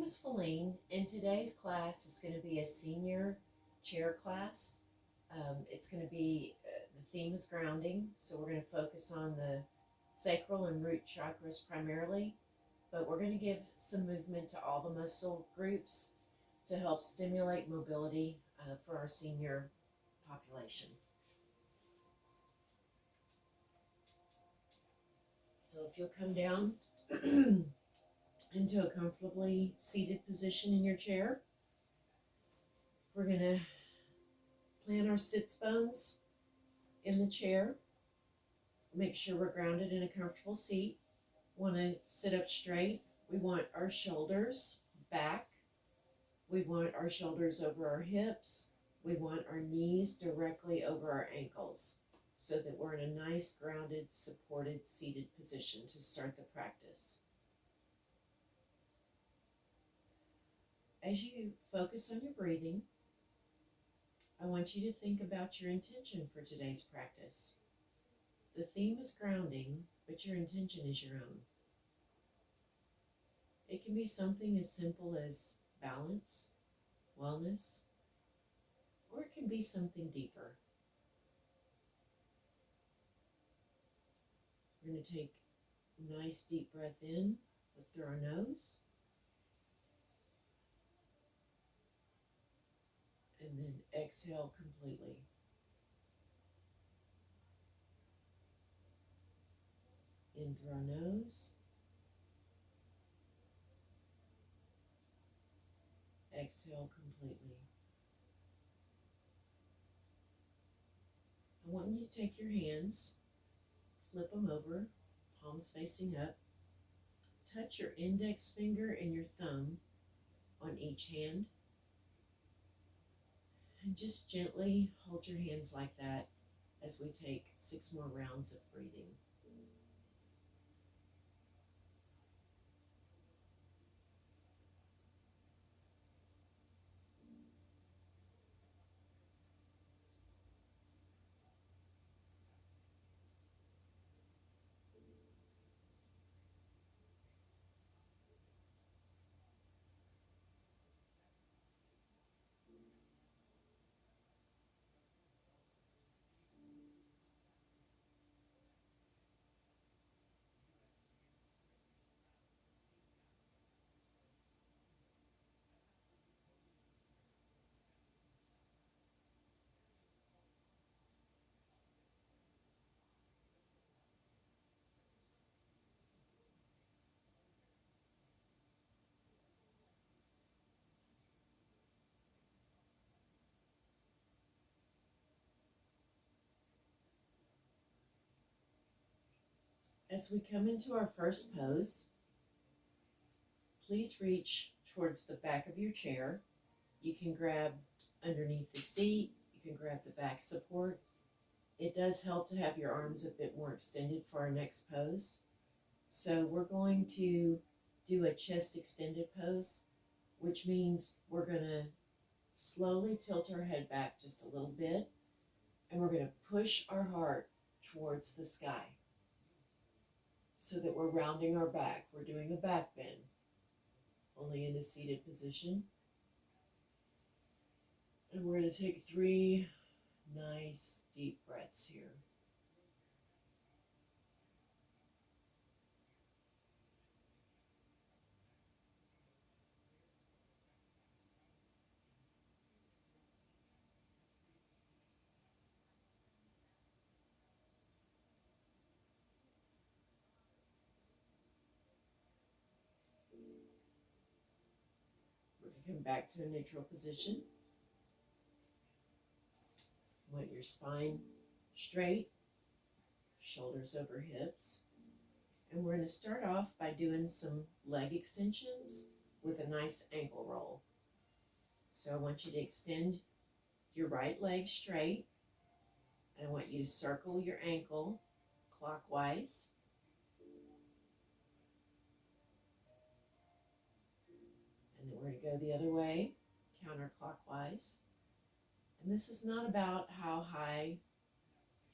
name is Feline, and today's class is going to be a senior chair class. It's going to be, the theme is grounding, so we're going to focus on the sacral and root chakras primarily, but we're going to give some movement to all the muscle groups to help stimulate mobility for our senior population. So if you'll come down into a comfortably seated position in your chair, we're going to plant our sits bones in the chair. Make sure we're grounded in a comfortable seat. Want to sit up straight. We want our shoulders back. We want our shoulders over our hips. We want our knees directly over our ankles so that we're in a nice, grounded, supported, seated position to start the practice. As you focus on your breathing, I want you to think about your intention for today's practice. The theme is grounding, but your intention is your own. It can be something as simple as balance, wellness, or it can be something deeper. We're going to take a nice deep breath in through our nose, and then exhale completely. In through our nose, exhale completely. I want you to take your hands, flip them over, palms facing up. Touch your index finger and your thumb on each hand. And just gently hold your hands like that as we take 6 more rounds of breathing. As we come into our first pose, please reach towards the back of your chair. You can grab underneath the seat. You can grab the back support. It does help to have your arms a bit more extended for our next pose. So we're going to do a chest extended pose, which means we're going to slowly tilt our head back just a little bit, and we're going to push our heart towards the sky so that we're rounding our back. We're doing a back bend, only in a seated position. And we're going to take 3 nice deep breaths here. We're going to come back to a neutral position. Want your spine straight, shoulders over hips. And we're going to start off by doing some leg extensions with a nice ankle roll. So I want you to extend your right leg straight, and I want you to circle your ankle clockwise. And then we're going to go the other way, counterclockwise. And this is not about how high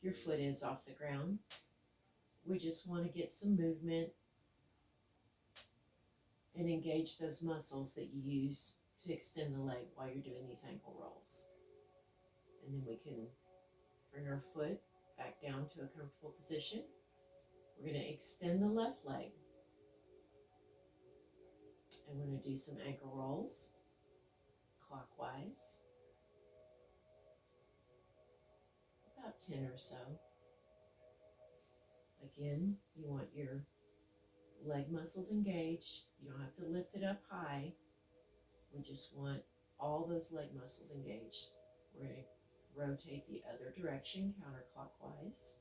your foot is off the ground. We just want to get some movement and engage those muscles that you use to extend the leg while you're doing these ankle rolls. And then we can bring our foot back down to a comfortable position. We're going to extend the left leg. And we're going to do some ankle rolls clockwise, about 10 or so. Again, you want your leg muscles engaged. You don't have to lift it up high. We just want all those leg muscles engaged. We're going to rotate the other direction counterclockwise.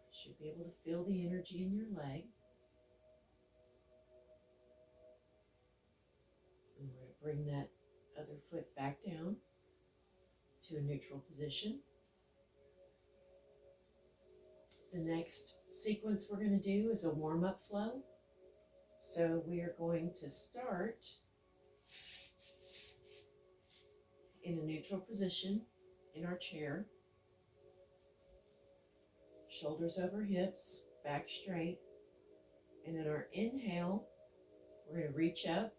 You should be able to feel the energy in your leg. And we're going to bring that other foot back down to a neutral position. The next sequence we're going to do is a warm-up flow. So we are going to start in a neutral position in our chair. Shoulders over hips, back straight. And in our inhale, we're going to reach up.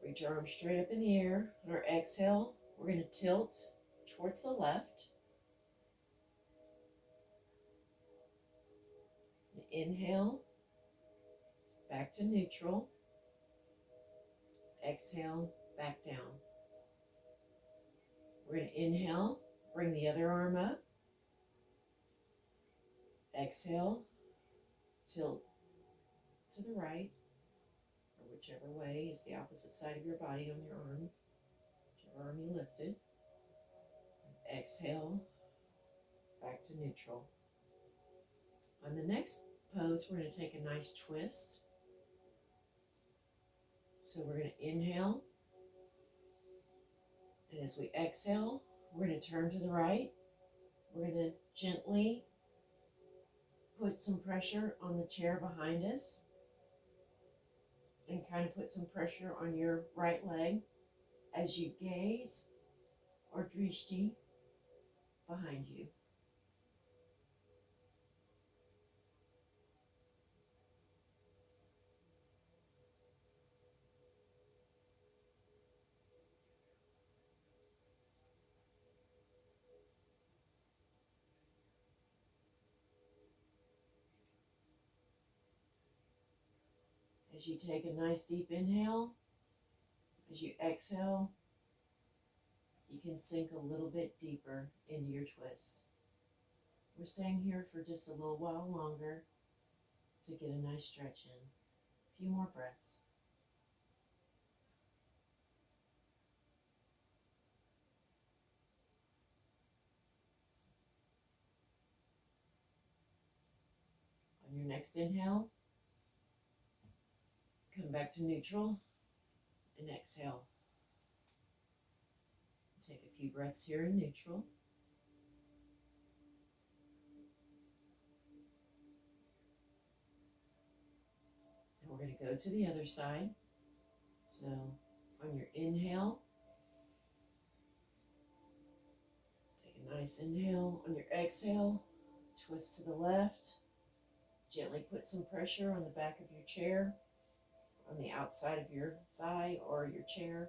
Reach our arms straight up in the air. On our exhale, we're going to tilt towards the left. Inhale, back to neutral. Exhale, back down. We're going to inhale, bring the other arm up. Exhale, tilt to the right, or whichever way is the opposite side of your body on your arm, whichever arm you lifted. Exhale, back to neutral. On the next pose, we're going to take a nice twist. So we're going to inhale, and as we exhale, we're going to turn to the right. We're going to gently put some pressure on the chair behind us and kind of put some pressure on your right leg as you gaze or drishti behind you. As you take a nice deep inhale, as you exhale, you can sink a little bit deeper into your twist. We're staying here for just a little while longer to get a nice stretch in. A few more breaths. On your next inhale, come back to neutral and exhale. Take a few breaths here in neutral. And we're going to go to the other side. So on your inhale, take a nice inhale. On your exhale, twist to the left. Gently put some pressure on the back of your chair, on the outside of your thigh or your chair,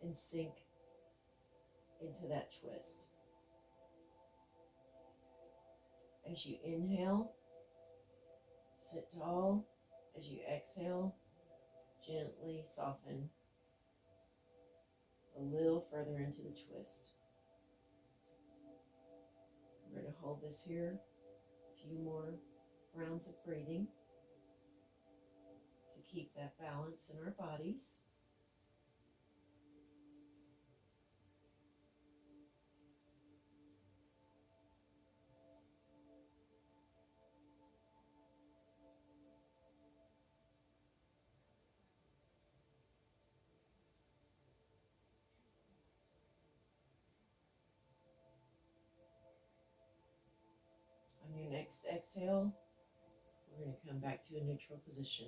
and sink into that twist. As you inhale, sit tall. As you exhale, gently soften a little further into the twist. We're going to hold this here a few more rounds of breathing to keep that balance in our bodies. On your next exhale, we're going to come back to a neutral position.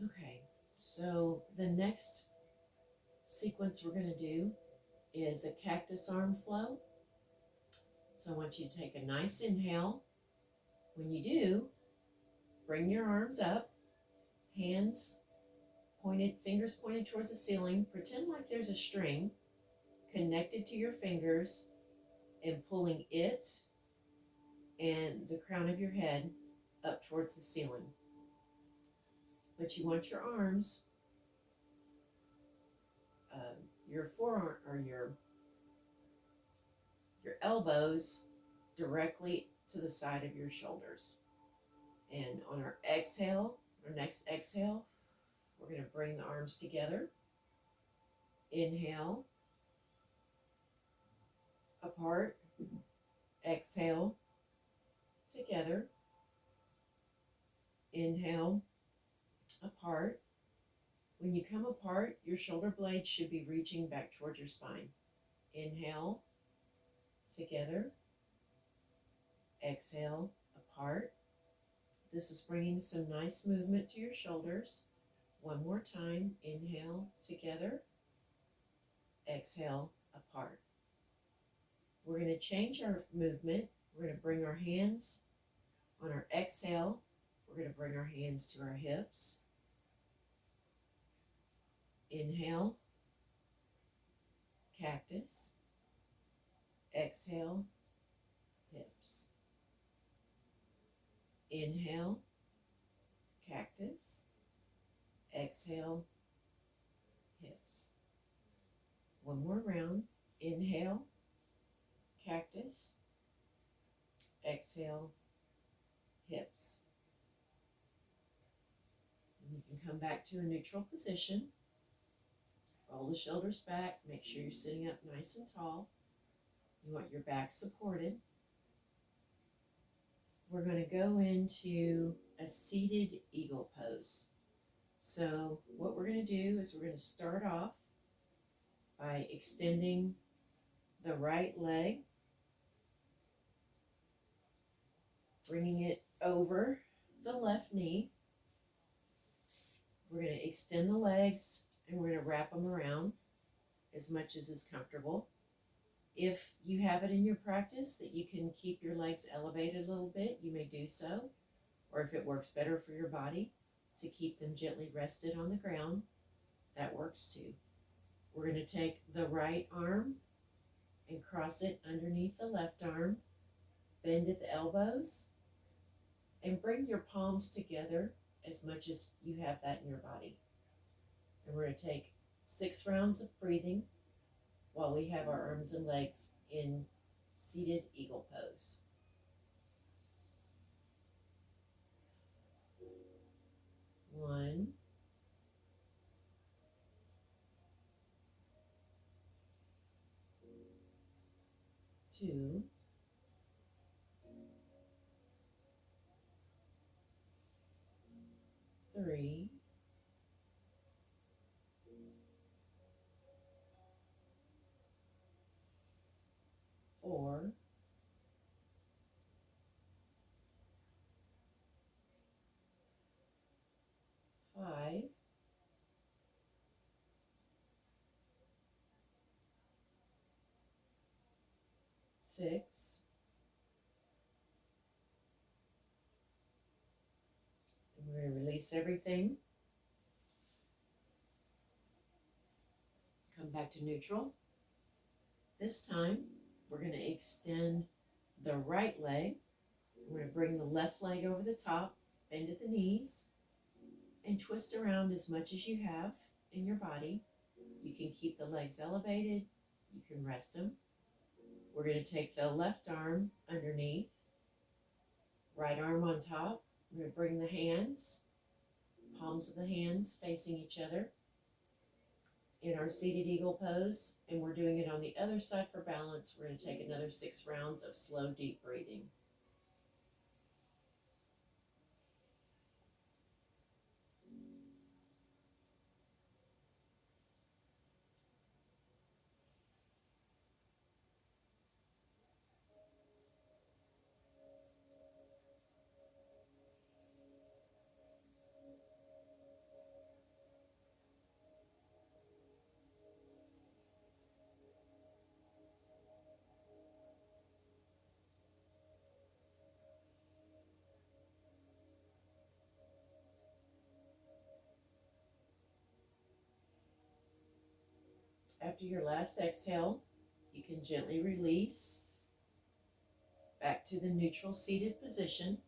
Okay, so the next sequence we're going to do is a cactus arm flow. So I want you to take a nice inhale. When you do, bring your arms up, hands pointed, fingers pointed towards the ceiling. Pretend like there's a string connected to your fingers and pulling it and the crown of your head up towards the ceiling. But you want your arms, your forearm or your elbows directly to the side of your shoulders. And on our exhale, our next exhale, we're going to bring the arms together. Inhale, apart. Exhale, together. Inhale, apart. When you come apart, your shoulder blades should be reaching back towards your spine. Inhale, together. Exhale, apart. This is bringing some nice movement to your shoulders. One more time. Inhale, together. Exhale, apart. We're going to change our movement. We're going to bring our hands on our exhale. We're going to bring our hands to our hips. Inhale, cactus. Exhale, hips. Inhale, cactus. Exhale, hips. One more round. Inhale, cactus. Exhale, hips. And you can come back to a neutral position. Roll the shoulders back. Make sure you're sitting up nice and tall. You want your back supported. We're going to go into a seated eagle pose. So what we're going to do is we're going to start off by extending the right leg, bringing it over the left knee. We're going to extend the legs and we're going to wrap them around as much as is comfortable. If you have it in your practice that you can keep your legs elevated a little bit, you may do so. Or if it works better for your body to keep them gently rested on the ground, that works too. We're going to take the right arm and cross it underneath the left arm, bend at the elbows, and bring your palms together as much as you have that in your body. And we're going to take 6 rounds of breathing while we have our arms and legs in seated eagle pose. 1, 2, 3, 4, 5, 6, and we're going to release everything. Come back to neutral. This time, we're going to extend the right leg. We're going to bring the left leg over the top, bend at the knees, and twist around as much as you have in your body. You can keep the legs elevated. You can rest them. We're going to take the left arm underneath, right arm on top. We're going to bring the hands, palms of the hands facing each other in our seated eagle pose, and we're doing it on the other side for balance. We're going to take another 6 rounds of slow, deep breathing. After your last exhale, you can gently release back to the neutral seated position.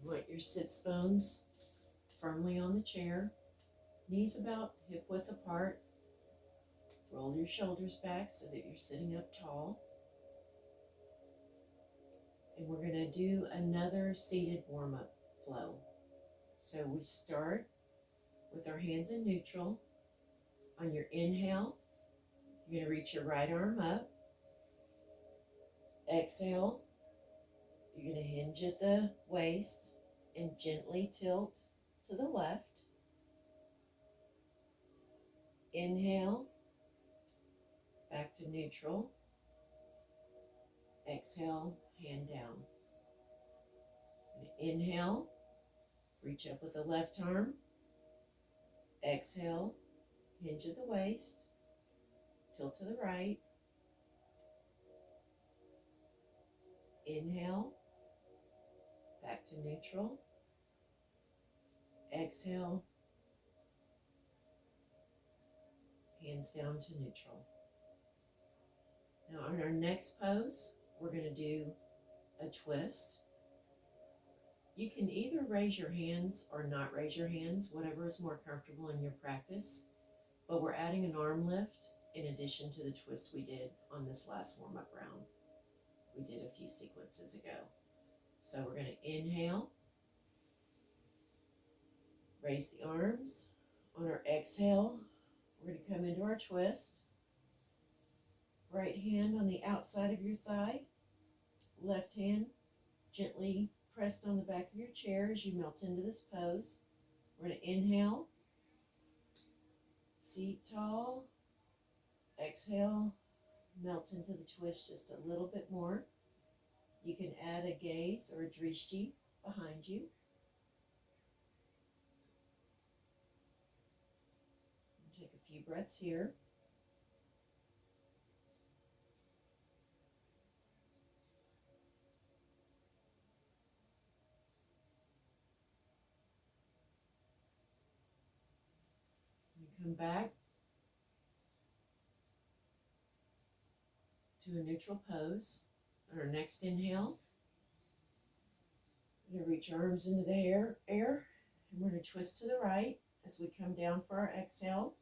You want your sits bones firmly on the chair, knees about hip width apart. Roll your shoulders back so that you're sitting up tall. And we're going to do another seated warm-up flow. So we start with our hands in neutral. On your inhale, you're going to reach your right arm up. Exhale, you're going to hinge at the waist and gently tilt to the left. Inhale, back to neutral. Exhale, hand down. And inhale, reach up with the left arm. Exhale, hinge at the waist, tilt to the right. Inhale, back to neutral. Exhale, hands down to neutral. Now on our next pose, we're going to do a twist. You can either raise your hands or not raise your hands, whatever is more comfortable in your practice, but we're adding an arm lift in addition to the twist we did on this last warm-up round. We did a few sequences ago. So we're going to inhale, raise the arms. On our exhale, we're going to come into our twist. Right hand on the outside of your thigh, left hand gently pressed on the back of your chair as you melt into this pose. We're going to inhale, seat tall, exhale, melt into the twist just a little bit more. You can add a gaze or a drishti behind you. Take a few breaths here. Come back to a neutral pose. On our next inhale, we're going to reach our arms into the air, and we're going to twist to the right as we come down for our exhale.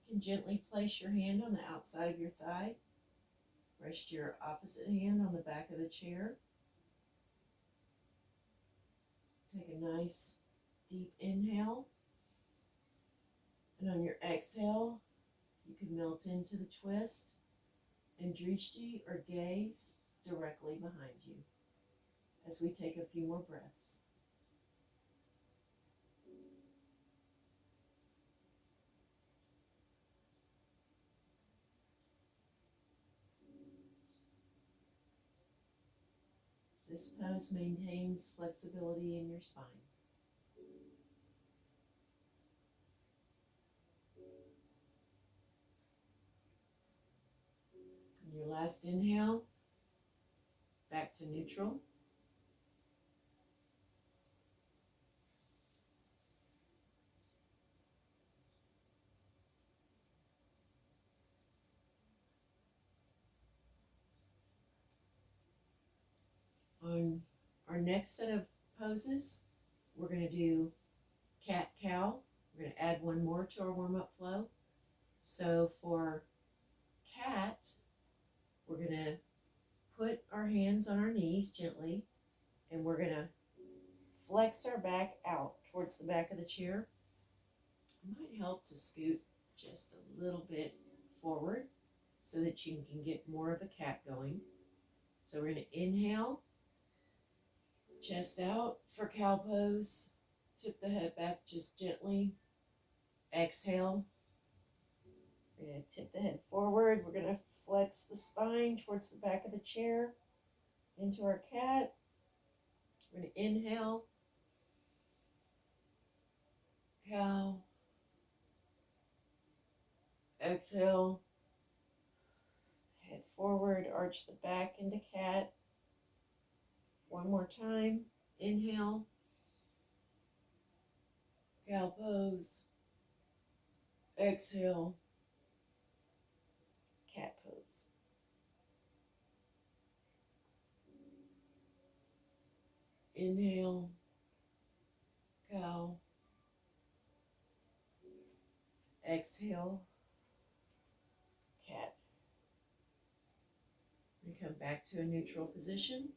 You can gently place your hand on the outside of your thigh. Rest your opposite hand on the back of the chair. Take a nice deep inhale. And on your exhale, you can melt into the twist and drishti or gaze directly behind you as we take a few more breaths. This pose maintains flexibility in your spine. On your last inhale, back to neutral. On our next set of poses, we're going to do cat-cow. We're going to add one more to our warm-up flow. So for cat, we're going to put our hands on our knees gently, and we're going to flex our back out towards the back of the chair. It might help to scoot just a little bit forward so that you can get more of a cat going. So we're going to inhale, chest out for cow pose, tip the head back just gently. Exhale, we're going to tip the head forward. We're going to flex the spine towards the back of the chair into our cat. We're going to inhale, cow. Exhale, head forward, arch the back into cat. One more time. Inhale. Cow pose. Exhale. Cat pose. Inhale. Cow. Exhale. Cat. We come back to a neutral position.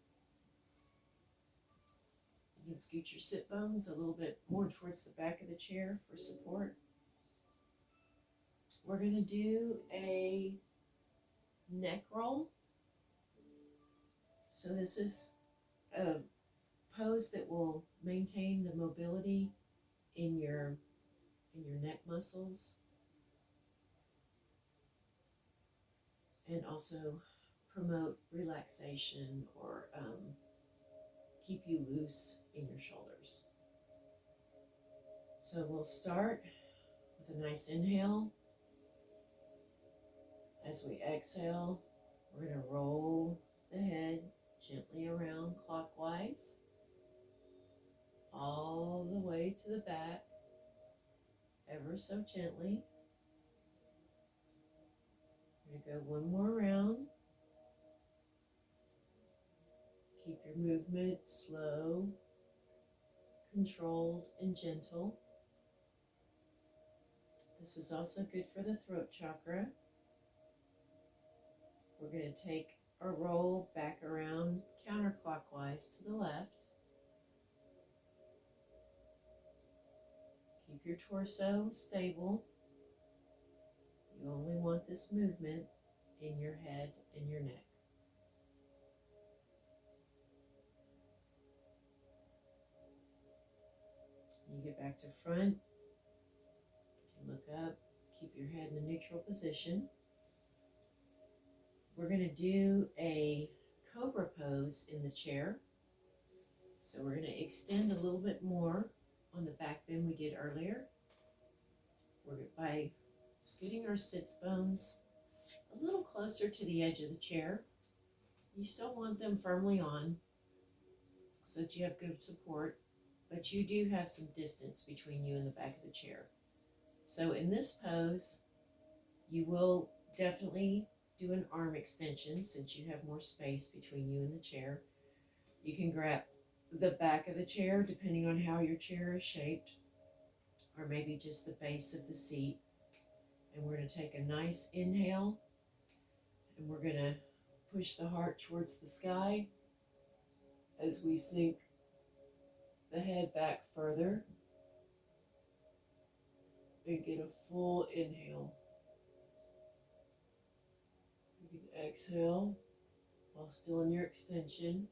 You can scoot your sit bones a little bit more towards the back of the chair for support. We're going to do a neck roll. So this is a pose that will maintain the mobility in your neck muscles and also promote relaxation or keep you loose in your shoulders. So we'll start with a nice inhale. As we exhale, we're going to roll the head gently around clockwise, all the way to the back, ever so gently. We're going to go one more round. Keep your movement slow, controlled, and gentle. This is also good for the throat chakra. We're going to take a roll back around counterclockwise to the left. Keep your torso stable. You only want this movement in your head and your neck. You get back to front. You can look up. Keep your head in a neutral position. We're going to do a Cobra pose in the chair. So we're going to extend a little bit more on the back bend we did earlier. By scooting our sits bones a little closer to the edge of the chair. You still want them firmly on so that you have good support, but you do have some distance between you and the back of the chair. So in this pose, you will definitely do an arm extension since you have more space between you and the chair. You can grab the back of the chair depending on how your chair is shaped, or maybe just the base of the seat. And we're going to take a nice inhale, and we're going to push the heart towards the sky as we sink the head back further and get a full inhale. You can exhale while still in your extension.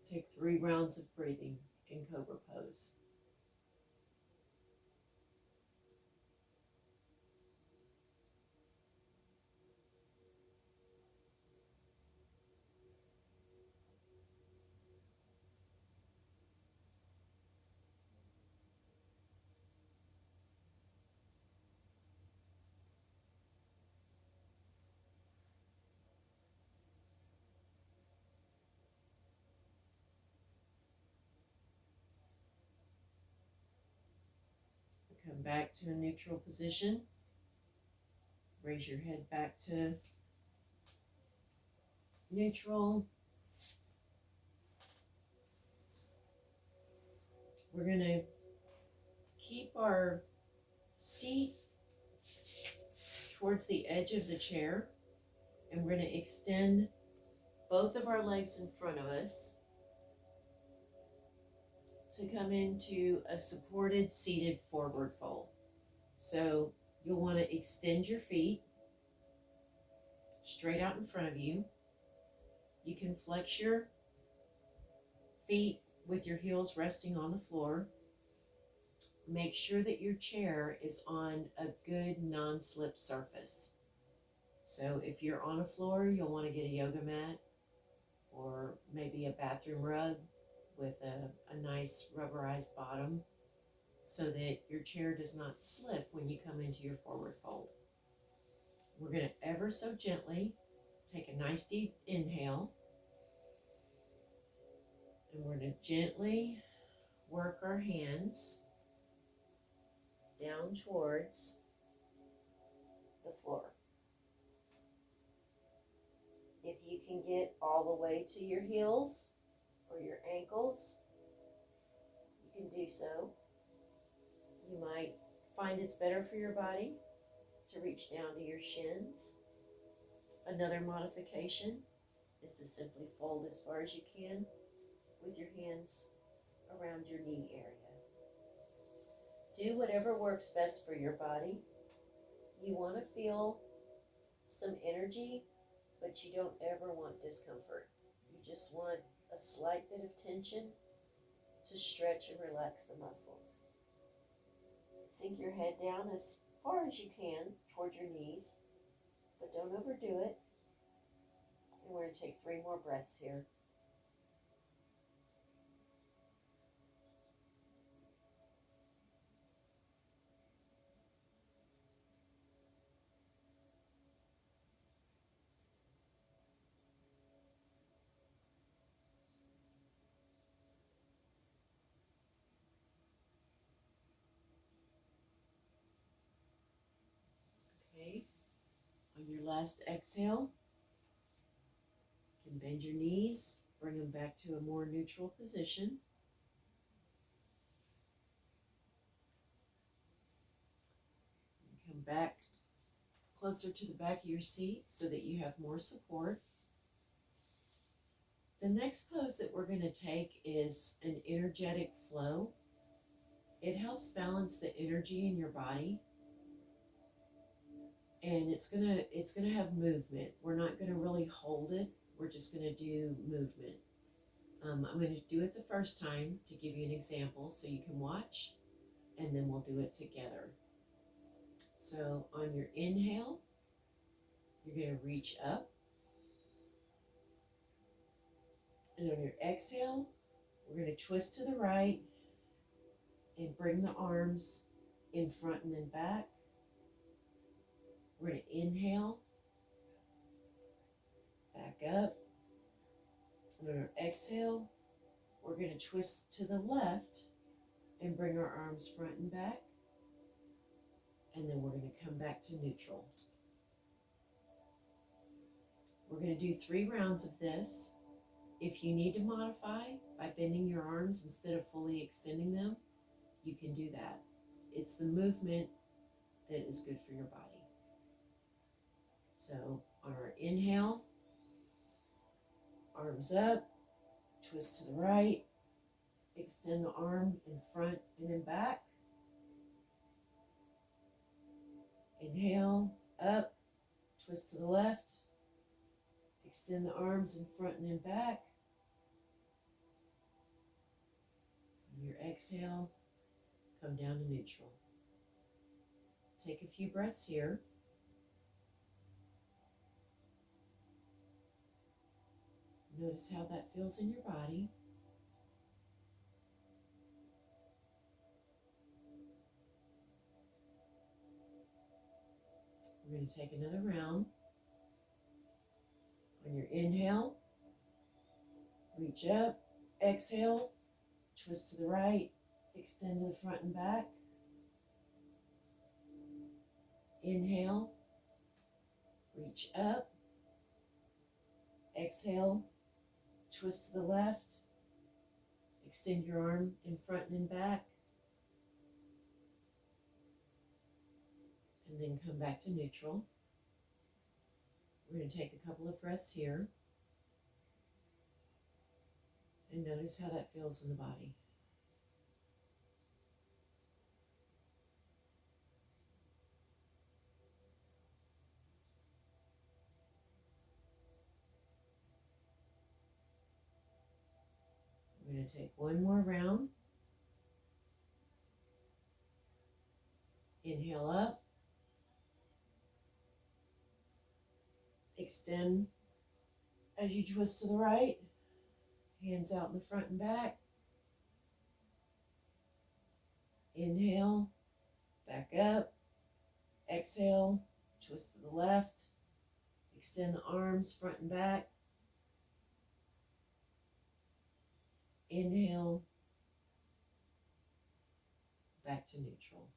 Take 3 rounds of breathing in Cobra pose. Come back to a neutral position. Raise your head back to neutral. We're going to keep our seat towards the edge of the chair, and we're going to extend both of our legs in front of us to come into a supported seated forward fold. So you'll want to extend your feet straight out in front of you. You can flex your feet with your heels resting on the floor. Make sure that your chair is on a good non-slip surface. So if you're on a floor, you'll want to get a yoga mat or maybe a bathroom rug with a nice rubberized bottom so that your chair does not slip when you come into your forward fold. We're going to ever so gently take a nice deep inhale. And we're going to gently work our hands down towards the floor. If you can get all the way to your heels or your ankles, you can do so. You might find it's better for your body to reach down to your shins. Another modification is to simply fold as far as you can with your hands around your knee area. Do whatever works best for your body. You want to feel some energy, but you don't ever want discomfort. You just want a slight bit of tension to stretch and relax the muscles. Sink your head down as far as you can toward your knees, but don't overdo it. And we're going to take 3 more breaths here. Okay. On your last exhale, you can bend your knees, bring them back to a more neutral position. Come back closer to the back of your seat so that you have more support. The next pose that we're going to take is an energetic flow. It helps balance the energy in your body, and it's gonna have movement. We're not going to really hold it. We're just going to do movement. I'm going to do it the first time to give you an example so you can watch, and then we'll do it together. So on your inhale, you're going to reach up. And on your exhale, we're going to twist to the right and bring the arms in front and in back. We're going to inhale, back up. And on our exhale, we're going to twist to the left and bring our arms front and back. And then we're going to come back to neutral. We're going to do 3 rounds of this. If you need to modify by bending your arms instead of fully extending them, you can do that. It's the movement that is good for your body. So on our inhale, arms up, twist to the right, extend the arm in front and in back. Inhale, up, twist to the left, extend the arms in front and in back. On your exhale, come down to neutral. Take a few breaths here. Notice how that feels in your body. We're going to take another round. On your inhale, reach up, exhale, twist to the right, extend to the front and back. Inhale, reach up, exhale, twist to the left, extend your arm in front and in back, and then come back to neutral. We're going to take a couple of breaths here and notice how that feels in the body. We're going to take one more round. Inhale up. Extend as you twist to the right. Hands out in the front and back. Inhale, back up. Exhale, twist to the left. Extend the arms front and back. Inhale, back to neutral.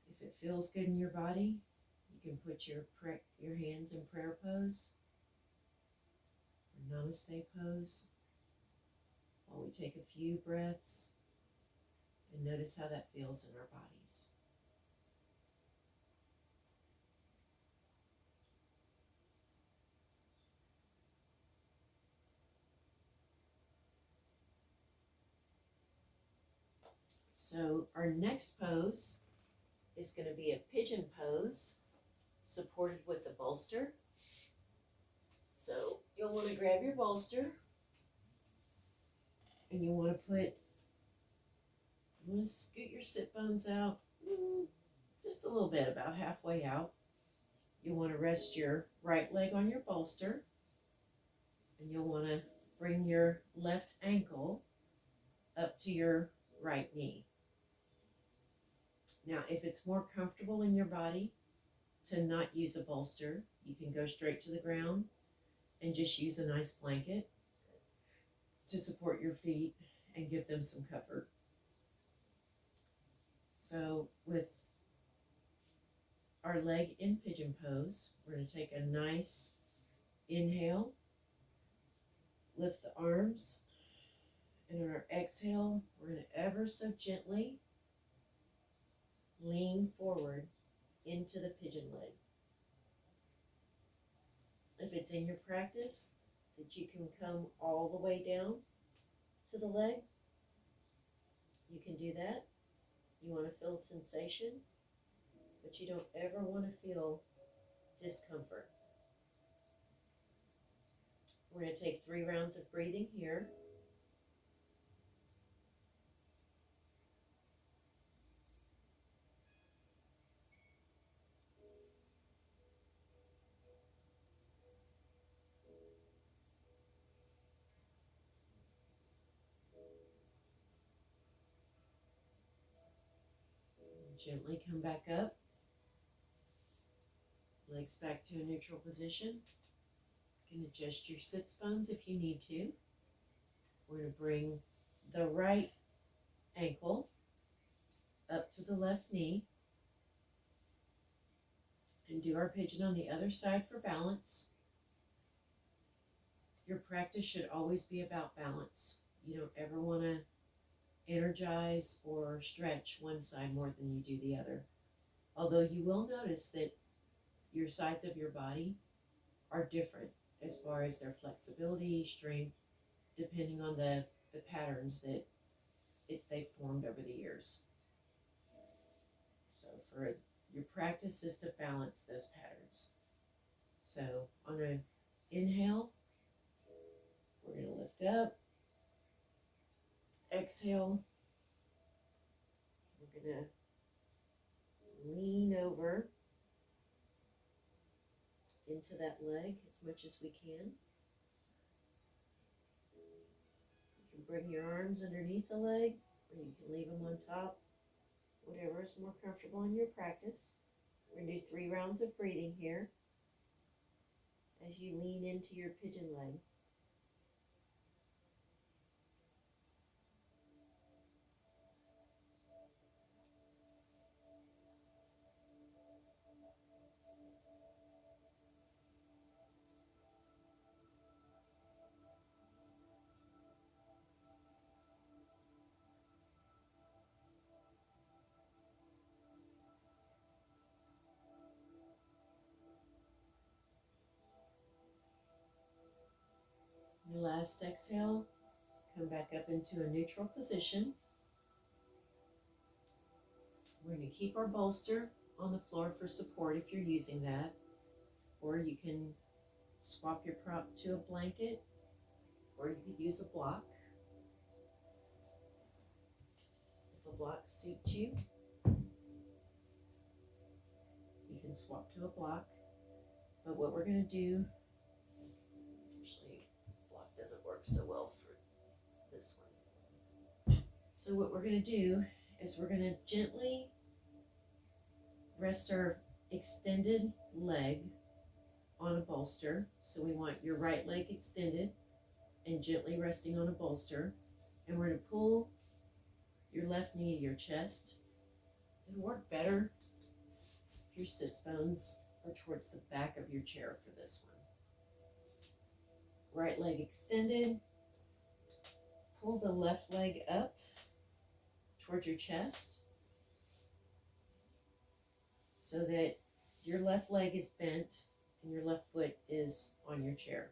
If it feels good in your body, you can put your hands in prayer pose or namaste pose while we take a few breaths and notice how that feels in our bodies. So our next pose is going to be a pigeon pose supported with the bolster. So you'll want to grab your bolster and you want to scoot your sit bones out just a little bit, about halfway out. You'll want to rest your right leg on your bolster and you'll want to bring your left ankle up to your right knee. Now, if it's more comfortable in your body to not use a bolster, you can go straight to the ground and just use a nice blanket to support your feet and give them some comfort. So with our leg in pigeon pose, we're going to take a nice inhale, lift the arms, and on our exhale, we're going to ever so gently lean forward into the pigeon leg. If it's in your practice that you can come all the way down to the leg, you can do that. You want to feel sensation, but you don't ever want to feel discomfort. We're going to take 3 rounds of breathing here. Gently come back up. Legs back to a neutral position. You can adjust your sits bones if you need to. We're going to bring the right ankle up to the left knee and do our pigeon on the other side for balance. Your practice should always be about balance. You don't ever want to energize or stretch one side more than you do the other. Although you will notice that your sides of your body are different as far as their flexibility, strength, depending on the patterns that they've formed over the years. So for your practice is to balance those patterns. So on an inhale, we're going to lift up. Exhale, we're going to lean over into that leg as much as we can. You can bring your arms underneath the leg, or you can leave them on top, whatever is more comfortable in your practice. We're going to do 3 rounds of breathing here as you lean into your pigeon leg. Your last exhale, come back up into a neutral position. We're going to keep our bolster on the floor for support if you're using that, or you can swap your prop to a blanket, or you could use a block. If a block suits you, you can swap to a block. But what we're going to do, actually, block doesn't work so well for this one. So what we're going to do is we're going to gently rest our extended leg on a bolster. So we want your right leg extended, and gently resting on a bolster. And we're going to pull your left knee to your chest. It'll work better if your sits bones are towards the back of your chair for this one. Right leg extended. Pull the left leg up towards your chest so that your left leg is bent and your left foot is on your chair.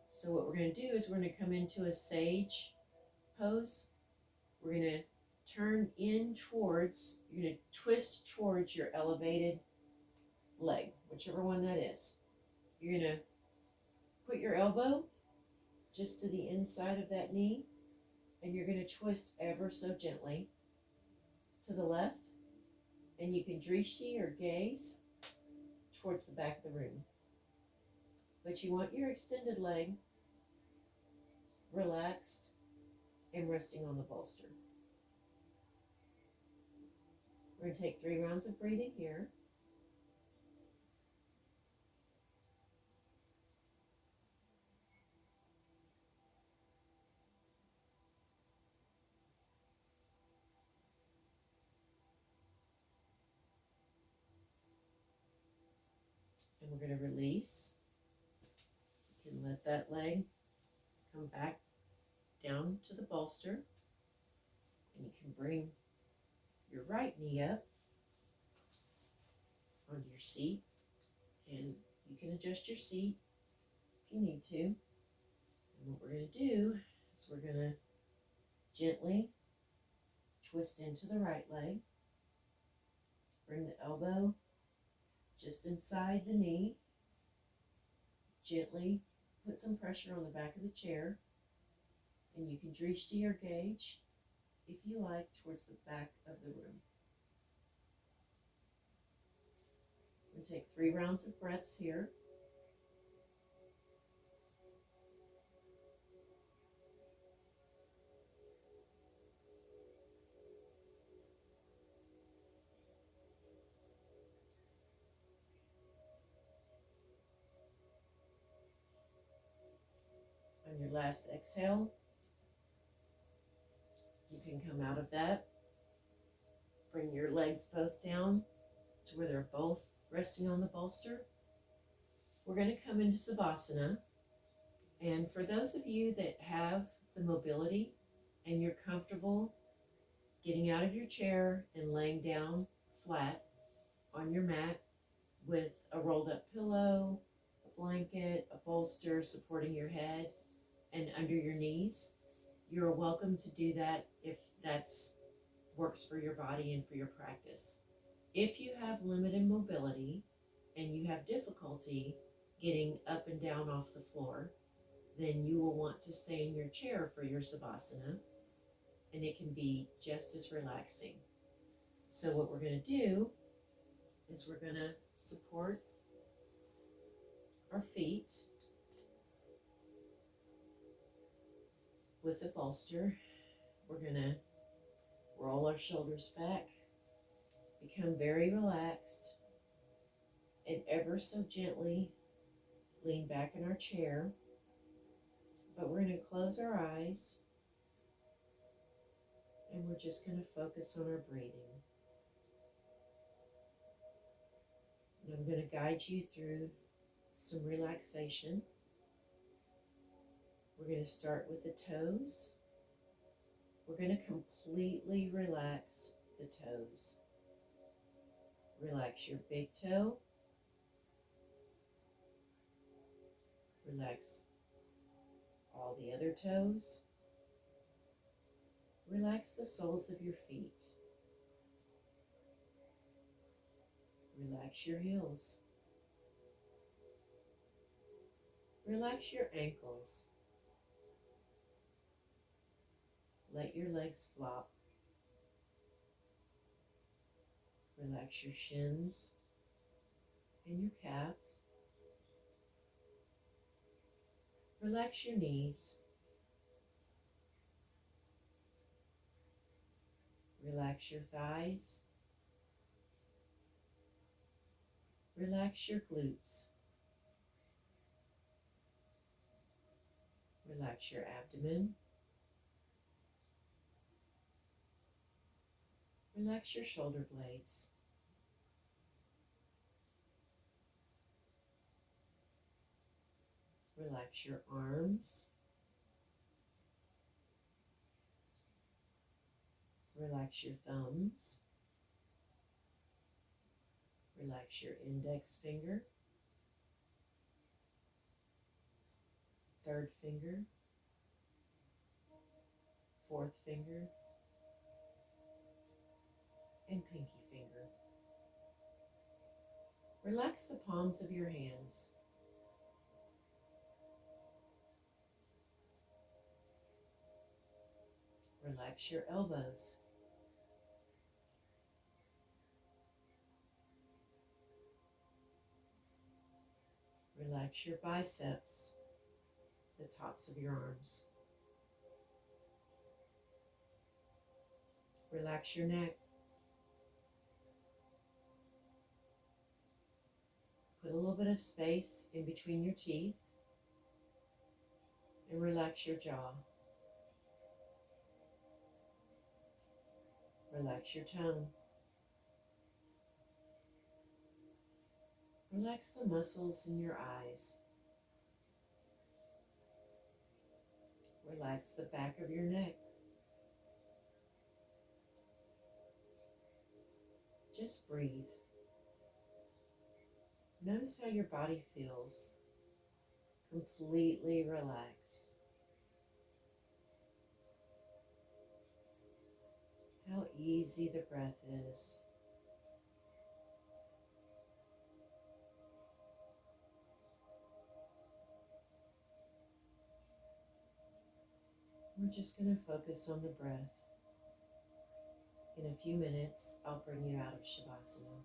So what we're going to do is we're going to come into a sage pose. We're going to turn in towards, you're going to twist towards your elevated leg, whichever one that is. You're going to put your elbow just to the inside of that knee, and you're going to twist ever so gently to the left, and you can drishti or gaze towards the back of the room. But you want your extended leg relaxed and resting on the bolster. We're going to take 3 rounds of breathing here. And we're going to release. You can let that leg come back down to the bolster. And you can bring your right knee up onto your seat. And you can adjust your seat if you need to. And what we're going to do is we're going to gently twist into the right leg. Bring the elbow just inside the knee. Gently put some pressure on the back of the chair. And you can drishti or gauge, if you like, towards the back of the room. We'll take 3 rounds of breaths here. On your last exhale, you can come out of that. Bring your legs both down to where they're both resting on the bolster. We're going to come into Savasana. And for those of you that have the mobility and you're comfortable getting out of your chair and laying down flat on your mat with a rolled up pillow, a blanket, a bolster supporting your head and under your knees, you're welcome to do that if that's works for your body and for your practice. If you have limited mobility and you have difficulty getting up and down off the floor, then you will want to stay in your chair for your Savasana, and it can be just as relaxing. So what we're going to do is we're going to support our feet with the bolster. We're going to roll our shoulders back, become very relaxed, and ever so gently lean back in our chair. But we're going to close our eyes, and we're just going to focus on our breathing. And I'm going to guide you through some relaxation. We're going to start with the toes. We're going to completely relax the toes. Relax your big toe. Relax all the other toes. Relax the soles of your feet. Relax your heels. Relax your ankles. Let your legs flop. Relax your shins and your calves. Relax your knees. Relax your thighs. Relax your glutes. Relax your abdomen. Relax your shoulder blades. Relax your arms. Relax your thumbs. Relax your index finger, third finger, fourth finger, and pinky finger. Relax the palms of your hands. Relax your elbows. Relax your biceps, the tops of your arms. Relax your neck. Put a little bit of space in between your teeth and relax your jaw. Relax your tongue. Relax the muscles in your eyes. Relax the back of your neck. Just breathe. Notice how your body feels. Completely relaxed. How easy the breath is. We're just going to focus on the breath. In a few minutes, I'll bring you out of Savasana.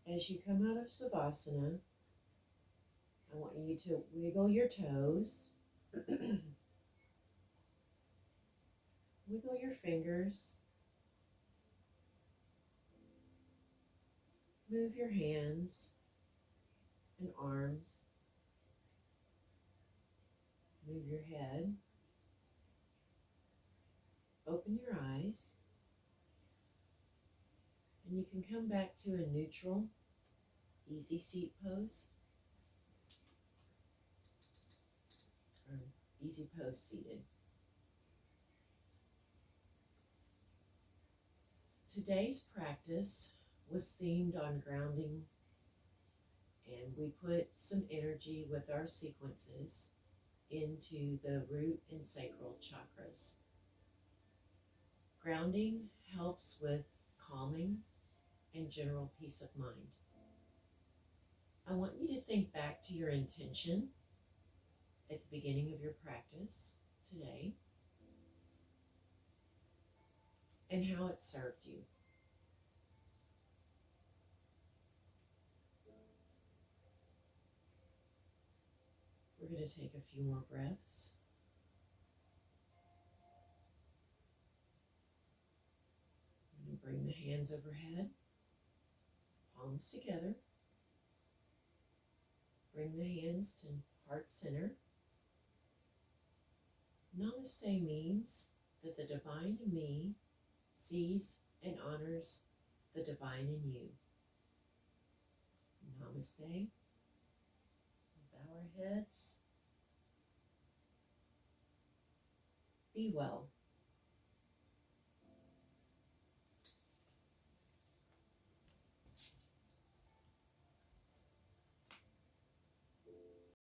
As you come out of Savasana, I want you to wiggle your toes, wiggle your fingers, move your hands and arms, move your head, open your eyes, and you can come back to a neutral, easy seat pose, or easy pose seated. Today's practice was themed on grounding, and we put some energy with our sequences into the root and sacral chakras. Grounding helps with calming and general peace of mind. I want you to think back to your intention at the beginning of your practice today and how it served you. We're going to take a few more breaths. I'm going to bring the hands overhead, palms together. Bring the hands to heart center. Namaste means that the divine in me sees and honors the divine in you. Namaste. Bow our heads. Be well.